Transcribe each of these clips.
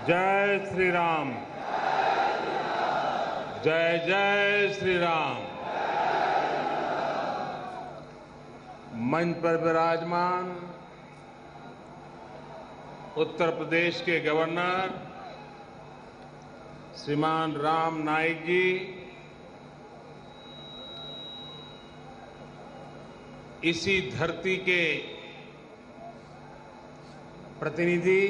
जय श्री राम। जय जय श्री राम। मंच पर विराजमान उत्तर प्रदेश के गवर्नर श्रीमान राम नाईक जी, इसी धरती के प्रतिनिधि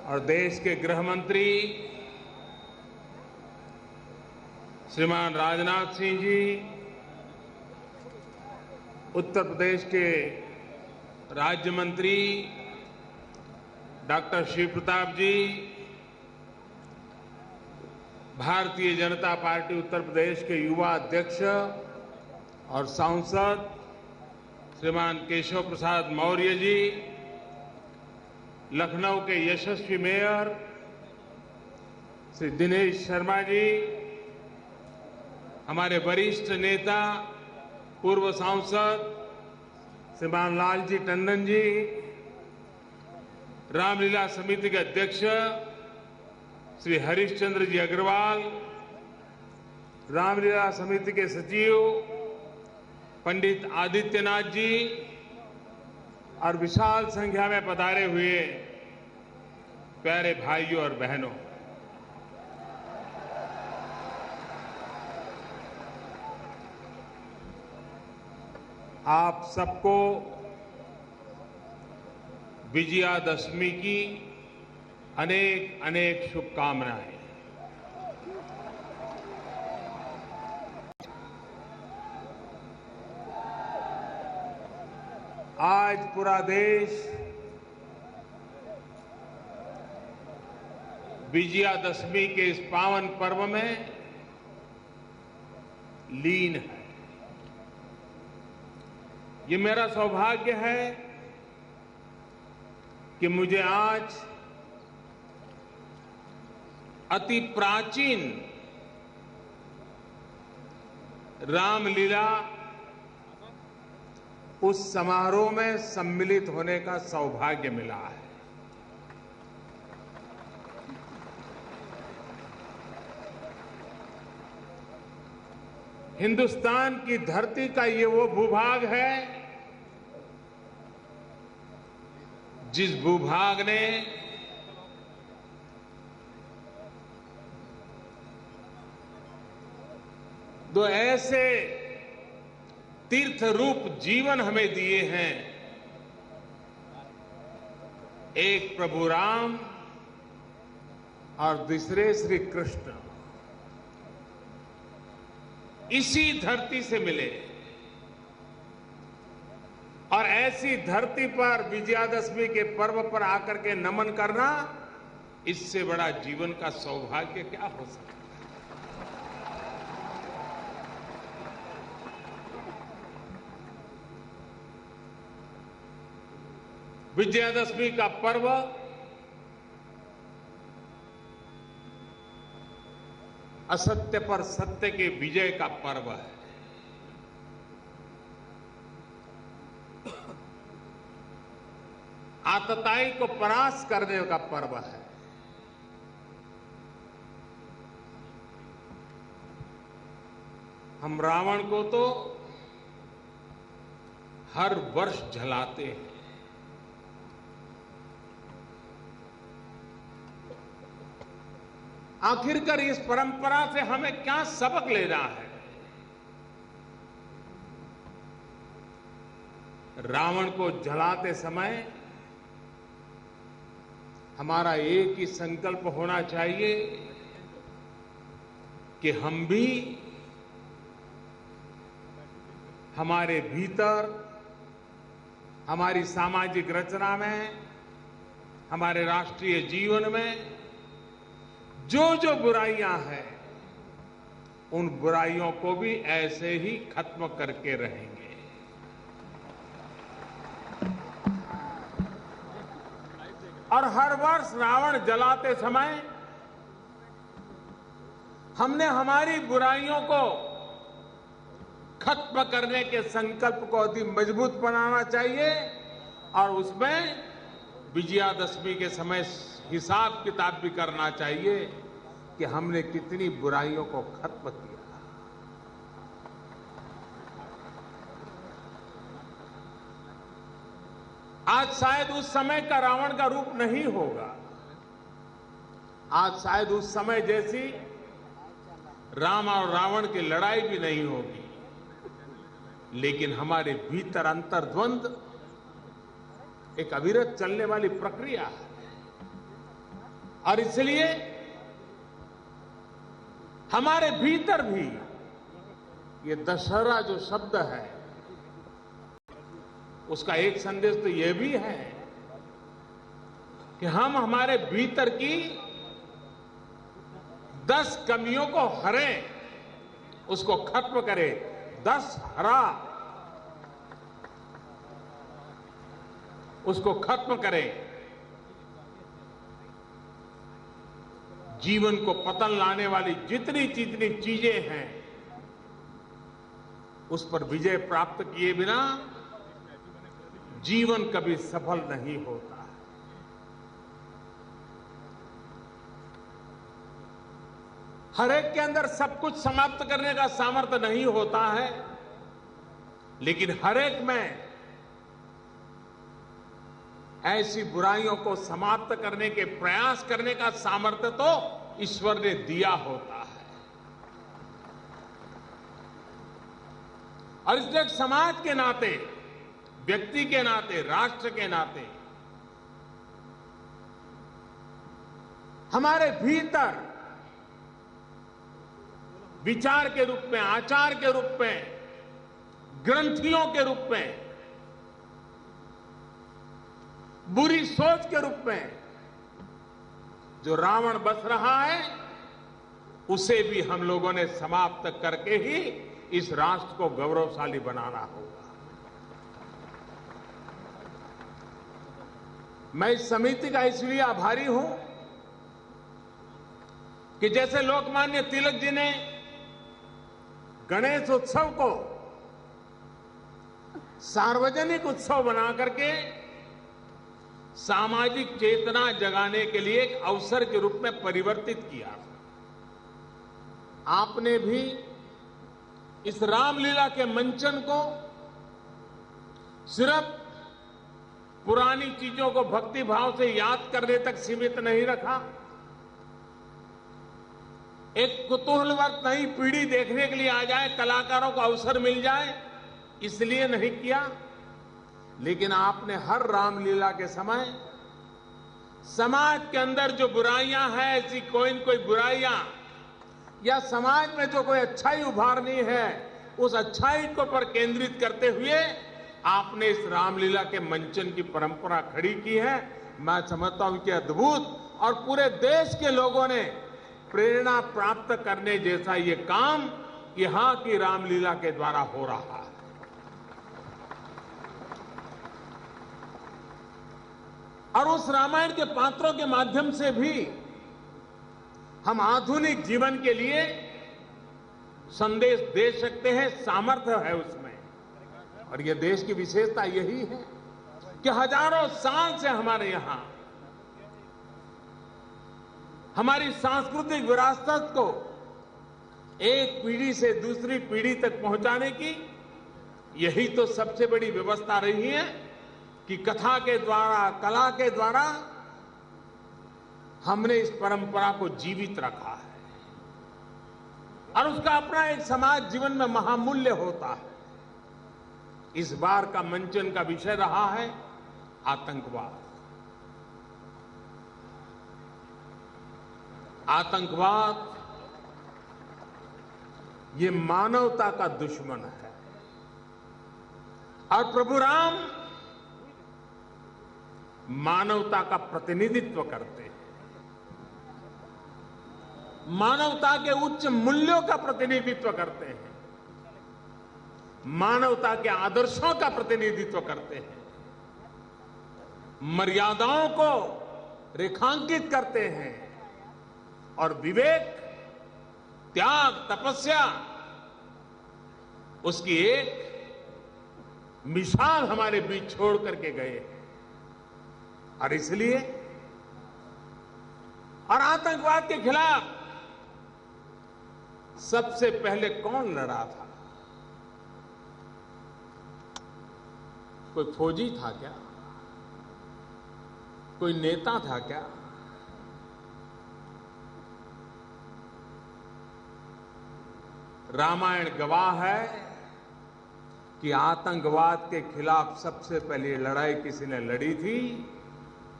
और देश के गृह मंत्री श्रीमान राजनाथ सिंह जी, उत्तर प्रदेश के राज्य मंत्री डॉक्टर शिव प्रताप जी, भारतीय जनता पार्टी उत्तर प्रदेश के युवा अध्यक्ष और सांसद श्रीमान केशव प्रसाद मौर्य जी, लखनऊ के यशस्वी मेयर श्री दिनेश शर्मा जी, हमारे वरिष्ठ नेता पूर्व सांसद श्रीमान लालजी टंडन जी, रामलीला समिति के अध्यक्ष श्री हरीशचंद्र जी अग्रवाल, रामलीला समिति के सचिव पंडित आदित्यनाथ जी और विशाल संख्या में पधारे हुए प्यारे भाइयों और बहनों, आप सबको विजयादशमी की अनेक अनेक शुभकामनाएं। आज पूरा देश विजयादशमी के इस पावन पर्व में लीन है। ये मेरा सौभाग्य है कि मुझे आज अति प्राचीन रामलीला उस समारोह में सम्मिलित होने का सौभाग्य मिला है। हिंदुस्तान की धरती का ये वो भूभाग है जिस भूभाग ने दो ऐसे तीर्थ रूप जीवन हमें दिए हैं, एक प्रभु राम और दूसरे श्री कृष्ण। इसी धरती से मिले और ऐसी धरती पर विजयादशमी के पर्व पर आकर के नमन करना, इससे बड़ा जीवन का सौभाग्य क्या हो सकता है। विजयादशमी का पर्व असत्य पर सत्य के विजय का पर्व है। आतताई को परास्त करने का पर्व है। हम रावण को तो हर वर्ष जलाते हैं, आखिरकार इस परंपरा से हमें क्या सबक लेना है। रावण को जलाते समय हमारा एक ही संकल्प होना चाहिए कि हम भी हमारे भीतर, हमारी सामाजिक रचना में, हमारे राष्ट्रीय जीवन में जो जो बुराइयां हैं, उन बुराइयों को भी ऐसे ही खत्म करके रहेंगे। और हर वर्ष रावण जलाते समय हमने हमारी बुराइयों को खत्म करने के संकल्प को अधिक मजबूत बनाना चाहिए और उसमें विजयादशमी के समय हिसाब किताब भी करना चाहिए कि हमने कितनी बुराइयों को खत्म किया। आज शायद उस समय का रावण का रूप नहीं होगा, आज शायद उस समय जैसी राम और रावण की लड़ाई भी नहीं होगी, लेकिन हमारे भीतर अंतर्द्वंद एक अविरत चलने वाली प्रक्रिया है। और इसलिए हमारे भीतर भी ये दशहरा जो शब्द है, उसका एक संदेश तो यह भी है कि हम हमारे भीतर की 10 कमियों को हरें, उसको खत्म करें। 10 हरा, उसको खत्म करें। जीवन को पतन लाने वाली जितनी जितनी चीजें हैं, उस पर विजय प्राप्त किए बिना जीवन कभी सफल नहीं होता। हर एक के अंदर सब कुछ समाप्त करने का सामर्थ्य नहीं होता है, लेकिन हर एक में ऐसी बुराइयों को समाप्त करने के प्रयास करने का सामर्थ्य तो ईश्वर ने दिया होता है। और इसलिए समाज के नाते, व्यक्ति के नाते, राष्ट्र के नाते हमारे भीतर विचार के रूप में, आचार के रूप में, ग्रंथियों के रूप में, बुरी सोच के रूप में जो रावण बस रहा है, उसे भी हम लोगों ने समाप्त करके ही इस राष्ट्र को गौरवशाली बनाना होगा। मैं इस समिति का इसलिए आभारी हूं कि जैसे लोकमान्य तिलक जी ने गणेश उत्सव को सार्वजनिक उत्सव बना करके सामाजिक चेतना जगाने के लिए एक अवसर के रूप में परिवर्तित किया, आपने भी इस रामलीला के मंचन को सिर्फ पुरानी चीजों को भक्ति भाव से याद करने तक सीमित नहीं रखा, एक कुतूहलवर्त नई पीढ़ी देखने के लिए आ जाए, कलाकारों को अवसर मिल जाए, इसलिए नहीं किया। लेकिन आपने हर रामलीला के समय समाज के अंदर जो बुराइयां हैं, ऐसी कोई न कोई बुराइयां, या समाज में जो कोई अच्छाई उभारनी है, उस अच्छाई को पर केंद्रित करते हुए आपने इस रामलीला के मंचन की परंपरा खड़ी की है। मैं समझता हूं कि अद्भुत, और पूरे देश के लोगों ने प्रेरणा प्राप्त करने जैसा ये काम यहां की रामलीला के द्वारा हो रहा है। और उस रामायण के पात्रों के माध्यम से भी हम आधुनिक जीवन के लिए संदेश दे सकते हैं, सामर्थ्य है उसमें। और ये देश की विशेषता यही है कि हजारों साल से हमारे यहां हमारी सांस्कृतिक विरासत को एक पीढ़ी से दूसरी पीढ़ी तक पहुंचाने की यही तो सबसे बड़ी व्यवस्था रही है कि कथा के द्वारा, कला के द्वारा हमने इस परंपरा को जीवित रखा है। और उसका अपना एक समाज जीवन में महामूल्य होता है। इस बार का मंचन का विषय रहा है आतंकवाद। आतंकवाद ये मानवता का दुश्मन है, और प्रभु राम मानवता का प्रतिनिधित्व करते हैं, मानवता के उच्च मूल्यों का प्रतिनिधित्व करते हैं, मानवता के आदर्शों का प्रतिनिधित्व करते हैं, मर्यादाओं को रेखांकित करते हैं, और विवेक, त्याग, तपस्या, उसकी एक मिसाल हमारे बीच छोड़ करके गए हैं। और इसलिए और आतंकवाद के खिलाफ सबसे पहले कौन लड़ा था? कोई फौजी था क्या? कोई नेता था क्या? रामायण गवाह है कि आतंकवाद के खिलाफ सबसे पहले लड़ाई किसी ने लड़ी थी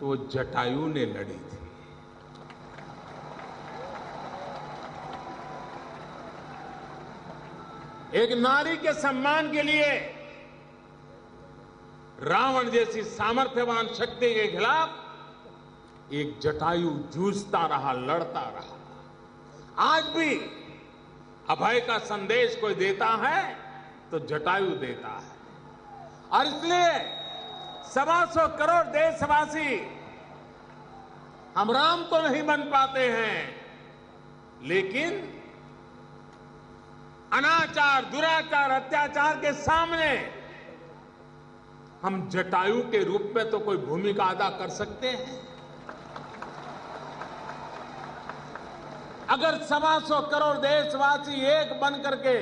तो वो जटायु ने लड़ी थी। एक नारी के सम्मान के लिए रावण जैसी सामर्थ्यवान शक्ति के खिलाफ एक जटायु जूझता रहा, लड़ता रहा। आज भी अभय का संदेश कोई देता है तो जटायु देता है। और इसलिए 125 करोड़ देशवासी हम राम तो नहीं बन पाते हैं, लेकिन अनाचार, दुराचार, अत्याचार के सामने हम जटायु के रूप में तो कोई भूमिका अदा कर सकते हैं। अगर 125 करोड़ देशवासी एक बन करके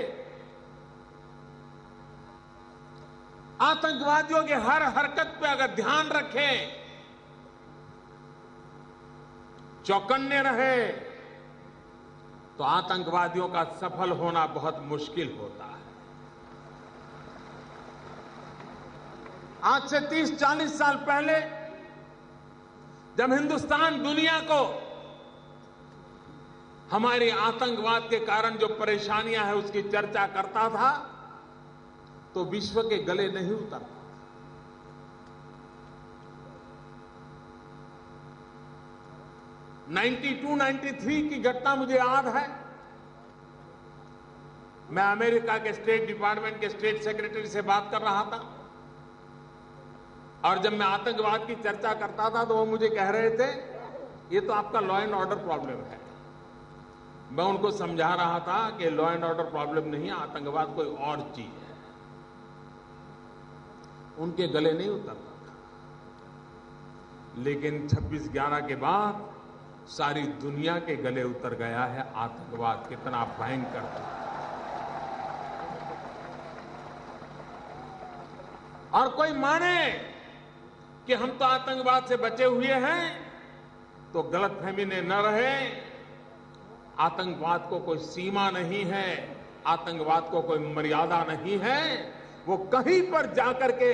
आतंकवादियों के हर हरकत पे अगर ध्यान रखें, चौकन्ने रहे, तो आतंकवादियों का सफल होना बहुत मुश्किल होता है। आज से 30-40 साल पहले जब हिंदुस्तान दुनिया को हमारे आतंकवाद के कारण जो परेशानियां हैं उसकी चर्चा करता था तो विश्व के गले नहीं उतरता। '92, '93 की घटना मुझे याद है। मैं अमेरिका के स्टेट डिपार्टमेंट के स्टेट सेक्रेटरी से बात कर रहा था और जब मैं आतंकवाद की चर्चा करता था तो वो मुझे कह रहे थे ये तो आपका लॉ एंड ऑर्डर प्रॉब्लम है। मैं उनको समझा रहा था कि लॉ एंड ऑर्डर प्रॉब्लम नहीं है, आतंकवाद कोई और चीज है। उनके गले नहीं उतरता था, लेकिन 26/11 के बाद सारी दुनिया के गले उतर गया है आतंकवाद कितना भयंकर है। और कोई माने कि हम तो आतंकवाद से बचे हुए हैं तो गलतफहमी ने न रहे। आतंकवाद को कोई सीमा नहीं है, आतंकवाद को कोई मर्यादा नहीं है। वो कहीं पर जाकर के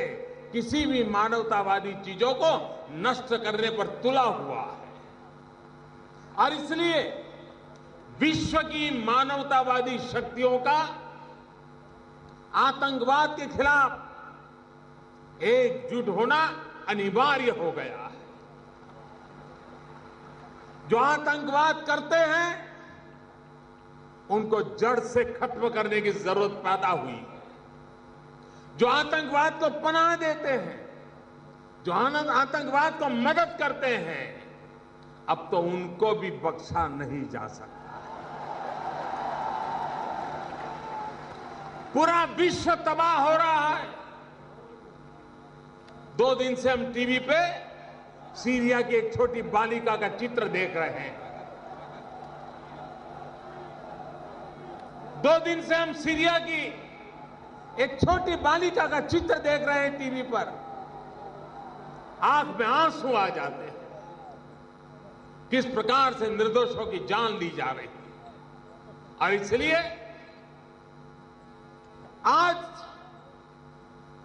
किसी भी मानवतावादी चीजों को नष्ट करने पर तुला हुआ है। और इसलिए विश्व की मानवतावादी शक्तियों का आतंकवाद के खिलाफ एकजुट होना अनिवार्य हो गया है। जो आतंकवाद करते हैं उनको जड़ से खत्म करने की जरूरत पैदा हुई है। जो आतंकवाद को पनाह देते हैं, जो आतंकवाद को मदद करते हैं, अब तो उनको भी बख्शा नहीं जा सकता। पूरा विश्व तबाह हो रहा है। 2 दिन से हम टीवी पे सीरिया की एक छोटी बालिका का चित्र देख रहे हैं। 2 दिन से हम सीरिया की एक छोटी बालिका का चित्र देख रहे हैं टीवी पर। आंख में आंसू आ जाते हैं। किस प्रकार से निर्दोषों की जान ली जा रही है। और इसलिए आज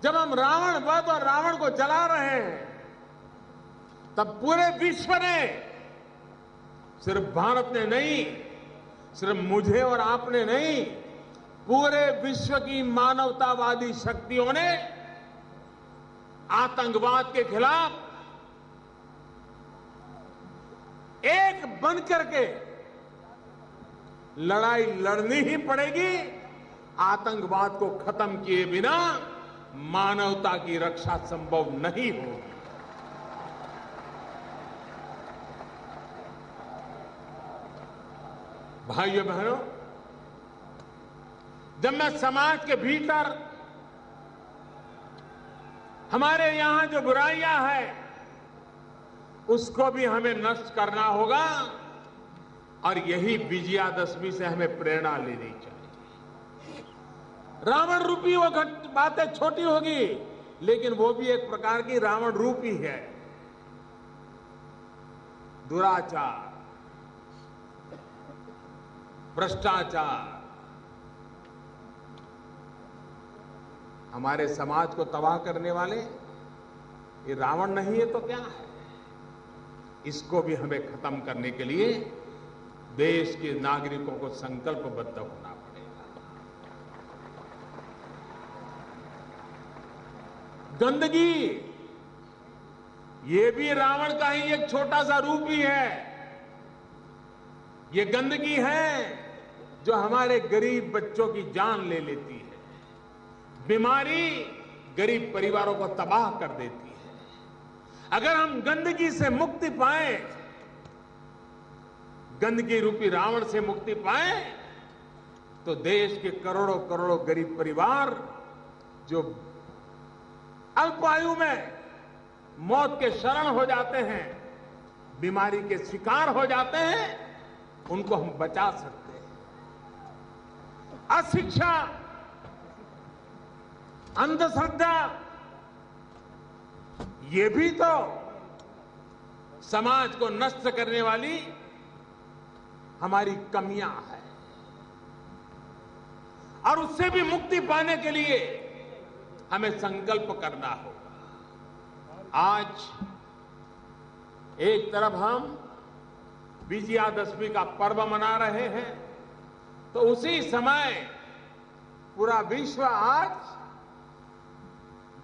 जब हम रावण वध और रावण को जला रहे हैं, तब पूरे विश्व ने, सिर्फ भारत ने नहीं, सिर्फ मुझे और आपने नहीं, पूरे विश्व की मानवतावादी शक्तियों ने आतंकवाद के खिलाफ एक बनकर के लड़ाई लड़नी ही पड़ेगी। आतंकवाद को खत्म किए बिना मानवता की रक्षा संभव नहीं होगी। भाइयों बहनों, जब मैं समाज के भीतर हमारे यहां जो बुराइयां हैं उसको भी हमें नष्ट करना होगा और यही विजयादशमी से हमें प्रेरणा लेनी चाहिए। रावण रूपी वो बातें छोटी होगी, लेकिन वो भी एक प्रकार की रावण रूप ही है। दुराचार, भ्रष्टाचार हमारे समाज को तबाह करने वाले ये रावण नहीं है तो क्या है? इसको भी हमें खत्म करने के लिए देश के नागरिकों को संकल्पबद्ध होना पड़ेगा। गंदगी, ये भी रावण का ही एक छोटा सा रूप ही है। ये गंदगी है जो हमारे गरीब बच्चों की जान ले लेती है। बीमारी गरीब परिवारों को तबाह कर देती है। अगर हम गंदगी से मुक्ति पाए, गंदगी रूपी रावण से मुक्ति पाए, तो देश के करोड़ों करोड़ों गरीब परिवार जो अल्पायु में मौत के शरण हो जाते हैं, बीमारी के शिकार हो जाते हैं, उनको हम बचा सकते हैं। अशिक्षा, अंधश्रद्धा, ये भी तो समाज को नष्ट करने वाली हमारी कमियां हैं। और उससे भी मुक्ति पाने के लिए हमें संकल्प करना होगा। आज एक तरफ हम विजयादशमी का पर्व मना रहे हैं, तो उसी समय पूरा विश्व आज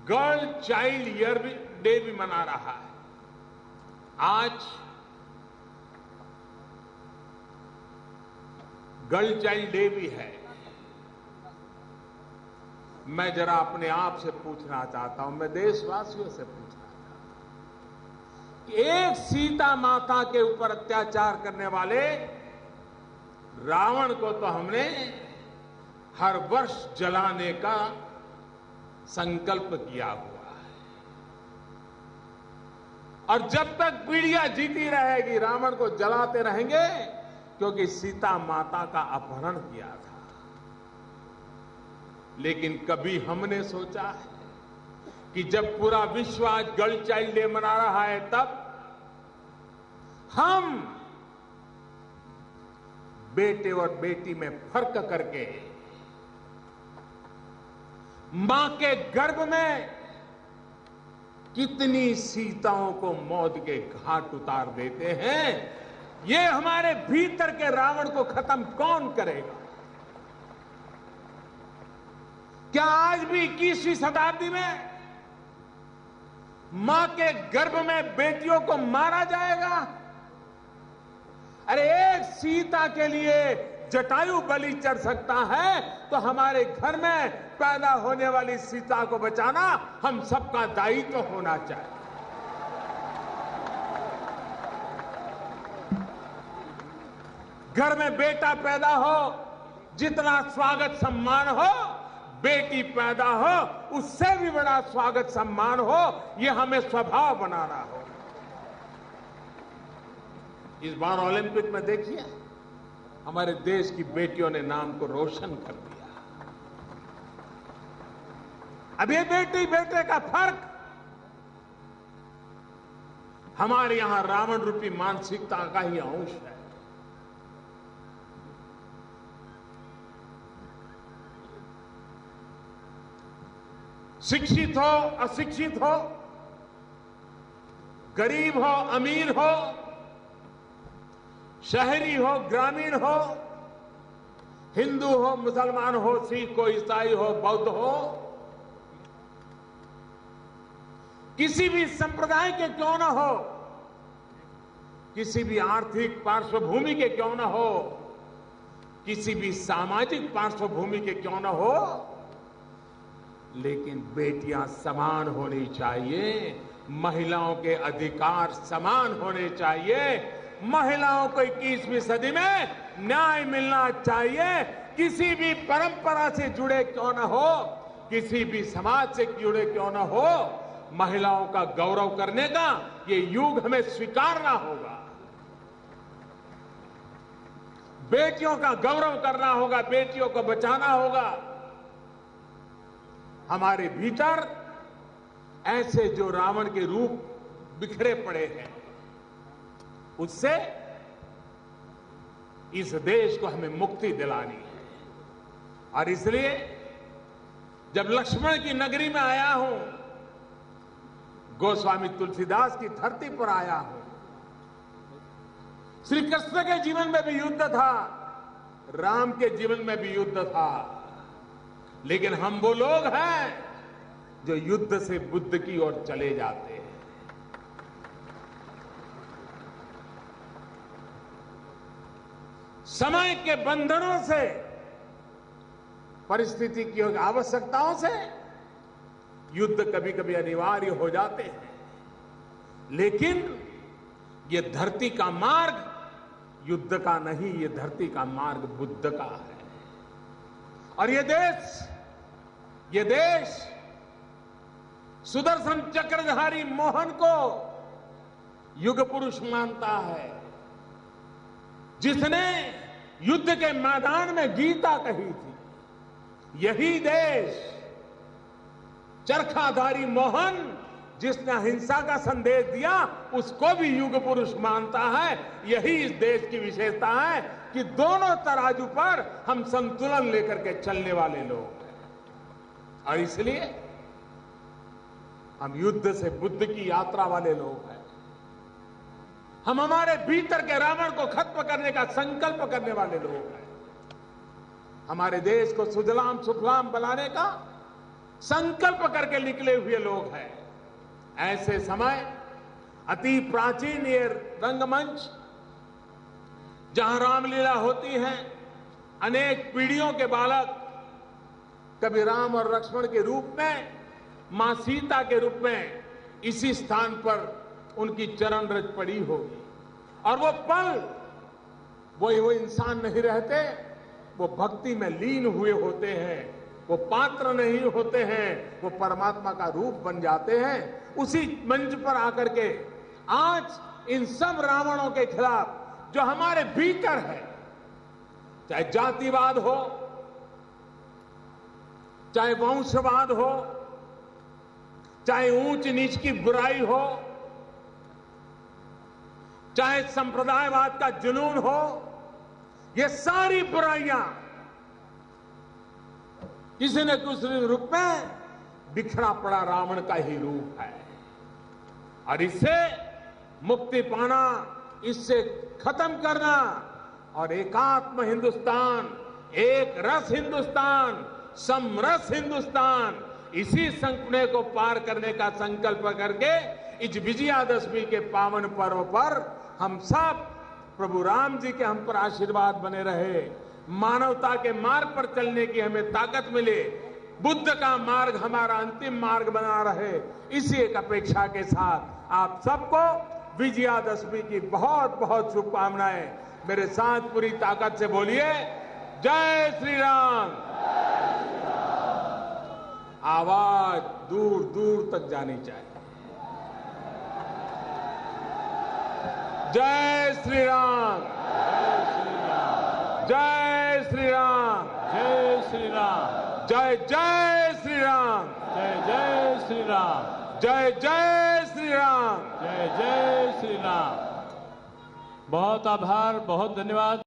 गर्ल चाइल्ड ईयर डे भी मना रहा है। आज गर्ल चाइल्ड डे भी है। मैं जरा अपने आप से पूछना चाहता हूं, मैं देशवासियों से पूछना चाहता हूं कि एक सीता माता के ऊपर अत्याचार करने वाले रावण को तो हमने हर वर्ष जलाने का संकल्प किया हुआ है, और जब तक पीढ़ियां जीती रहेगी रावण को जलाते रहेंगे, क्योंकि सीता माता का अपहरण किया था। लेकिन कभी हमने सोचा है कि जब पूरा विश्व आज गर्ल चाइल्ड डे मना रहा है, तब हम बेटे और बेटी में फर्क करके मां के गर्भ में कितनी सीताओं को मौत के घाट उतार देते हैं? ये हमारे भीतर के रावण को खत्म कौन करेगा? क्या आज भी 21वीं शताब्दी में मां के गर्भ में बेटियों को मारा जाएगा? अरे एक सीता के लिए जटायु बलि चढ़ सकता है, तो हमारे घर में पैदा होने वाली सीता को बचाना हम सबका दायित्व होना चाहिए। घर में बेटा पैदा हो, जितना स्वागत सम्मान हो, बेटी पैदा हो उससे भी बड़ा स्वागत सम्मान हो, यह हमें स्वभाव बनाना हो। इस बार ओलंपिक में देखिए, हमारे देश की बेटियों ने नाम को रोशन कर दिया। अब ये बेटी बेटे का फर्क हमारे यहां रावण रूपी मानसिकता का ही अंश है। शिक्षित हो अशिक्षित हो, गरीब हो अमीर हो, शहरी हो ग्रामीण हो, हिंदू हो मुसलमान हो, सिख हो ईसाई हो बौद्ध हो, किसी भी संप्रदाय के क्यों न हो, किसी भी आर्थिक पार्श्वभूमि के क्यों न हो, किसी भी सामाजिक पार्श्वभूमि के क्यों न हो, लेकिन बेटियां समान होनी चाहिए, महिलाओं के अधिकार समान होने चाहिए, महिलाओं को 21वीं सदी में न्याय मिलना चाहिए। किसी भी परंपरा से जुड़े क्यों न हो, किसी भी समाज से जुड़े क्यों न हो, महिलाओं का गौरव करने का ये युग हमें स्वीकारना होगा। बेटियों का गौरव करना होगा, बेटियों को बचाना होगा। हमारे भीतर ऐसे जो रावण के रूप बिखरे पड़े हैं, उससे इस देश को हमें मुक्ति दिलानी है। और इसलिए जब लक्ष्मण की नगरी में आया हूं, गोस्वामी तुलसीदास की धरती पर आया हूं, श्री कृष्ण के जीवन में भी युद्ध था, राम के जीवन में भी युद्ध था, लेकिन हम वो लोग हैं जो युद्ध से बुद्ध की ओर चले जाते हैं। समय के बंधनों से, परिस्थिति की आवश्यकताओं से युद्ध कभी कभी अनिवार्य हो जाते हैं, लेकिन ये धरती का मार्ग युद्ध का नहीं, ये धरती का मार्ग बुद्ध का है। और ये देश सुदर्शन चक्रधारी मोहन को युग पुरुष मानता है, जिसने युद्ध के मैदान में गीता कही थी। यही देश चरखाधारी मोहन, जिसने अहिंसा का संदेश दिया, उसको भी युग पुरुष मानता है। यही इस देश की विशेषता है कि दोनों तराजू पर हम संतुलन लेकर के चलने वाले लोग हैं। और इसलिए हम युद्ध से बुद्ध की यात्रा वाले लोग हैं। हम हमारे भीतर के रावण को खत्म करने का संकल्प करने वाले लोग हैं। हमारे देश को सुजलाम सुफलाम बनाने का संकल्प करके निकले हुए लोग हैं। ऐसे समय अति प्राचीन ये रंगमंच, जहां रामलीला होती है, अनेक पीढ़ियों के बालक कभी राम और लक्ष्मण के रूप में, मां सीता के रूप में इसी स्थान पर उनकी चरण रज पड़ी होगी। और वो पल वो इंसान नहीं रहते, वो भक्ति में लीन हुए होते हैं, वो पात्र नहीं होते हैं, वो परमात्मा का रूप बन जाते हैं। उसी मंच पर आकर के आज इन सब रावणों के खिलाफ जो हमारे भीतर है, चाहे जातिवाद हो, चाहे वंशवाद हो, चाहे ऊंच नीच की बुराई हो, चाहे संप्रदायवाद का जुनून हो, ये सारी बुराइयां किसी न किसी रूप में बिखरा पड़ा रावण का ही रूप है। और इससे मुक्ति पाना, इससे खत्म करना और एकात्म हिंदुस्तान, एक रस हिंदुस्तान, समरस हिंदुस्तान, इसी संकट को पार करने का संकल्प करके इस विजयादशमी के पावन पर्व पर हम सब प्रभु राम जी के हम पर आशीर्वाद बने रहे, मानवता के मार्ग पर चलने की हमें ताकत मिले, बुद्ध का मार्ग हमारा अंतिम मार्ग बना रहे, इसी एक अपेक्षा के साथ आप सबको विजयादशमी की बहुत बहुत शुभकामनाएं। मेरे साथ पूरी ताकत से बोलिए, जय श्री राम। आवाज दूर दूर तक जानी चाहिए। जय श्री राम, जय श्री राम, जय श्री राम, जय जय श्री राम, जय जय श्री राम, जय जय श्री राम, जय जय श्री राम। बहुत आभार, बहुत धन्यवाद।